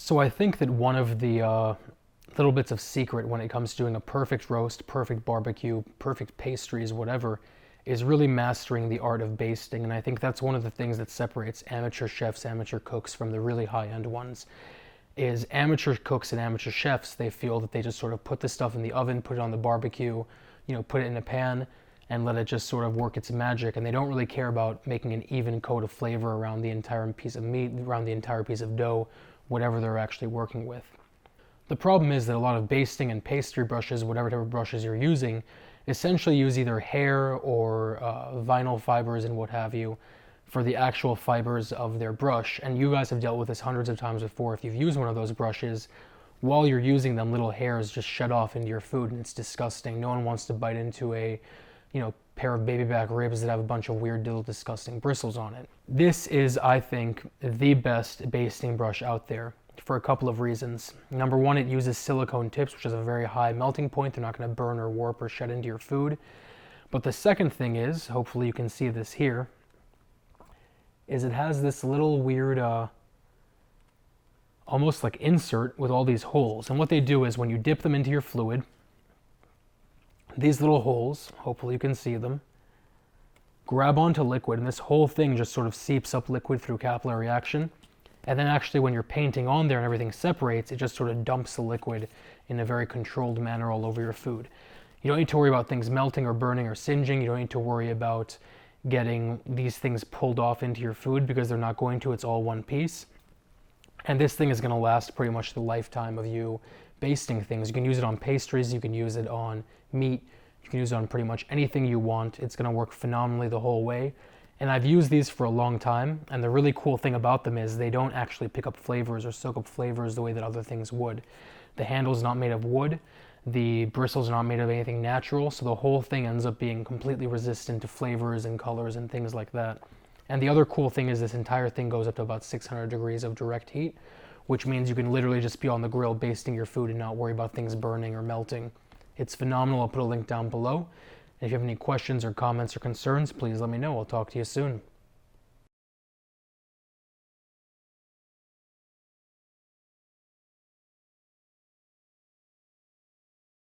So I think that one of the little bits of secret when it comes to doing a perfect roast, perfect barbecue, perfect pastries, whatever, is really mastering the art of basting. And I think that's one of the things that separates amateur chefs, amateur cooks from the really high-end ones. Is amateur cooks and amateur chefs, they feel that they just sort of put the stuff in the oven, put it on the barbecue, put it in a pan, and let it just sort of work its magic. And they don't really care about making an even coat of flavor around the entire piece of meat, around the entire piece of dough, whatever they're actually working with. The problem is that a lot of basting and pastry brushes, whatever type of brushes you're using, essentially use either hair or vinyl fibers and what have you for the actual fibers of their brush. And you guys have dealt with this hundreds of times before. If you've used one of those brushes, while you're using them, little hairs just shed off into your food, and it's disgusting. No one wants to bite into a pair of baby back ribs that have a bunch of weird little disgusting bristles on it. This is, I think, the best basting brush out there for a couple of reasons. Number one, it uses silicone tips, which is a very high melting point. They're not going to burn or warp or shed into your food. But the second thing is, hopefully you can see this here, is it has this little weird, almost like insert with all these holes. And what they do is when you dip them into your fluid, these little holes, hopefully you can see them, grab onto liquid, and this whole thing just sort of seeps up liquid through capillary action. And then actually when you're painting on there and everything separates, it just sort of dumps the liquid in a very controlled manner all over your food. You don't need to worry about things melting or burning or singeing. You don't need to worry about getting these things pulled off into your food because they're not going to. It's all one piece. And this thing is going to last pretty much the lifetime of you basting things. You can use it on pastries, you can use it on meat, you can use it on pretty much anything you want. It's going to work phenomenally the whole way. And I've used these for a long time, and the really cool thing about them is they don't actually pick up flavors or soak up flavors the way that other things would. The handle's not made of wood, the bristles are not made of anything natural, so the whole thing ends up being completely resistant to flavors and colors and things like that. And the other cool thing is this entire thing goes up to about 600 degrees of direct heat, which means you can literally just be on the grill basting your food and not worry about things burning or melting. It's phenomenal. I'll put a link down below. And if you have any questions or comments or concerns, please let me know. I'll talk to you soon.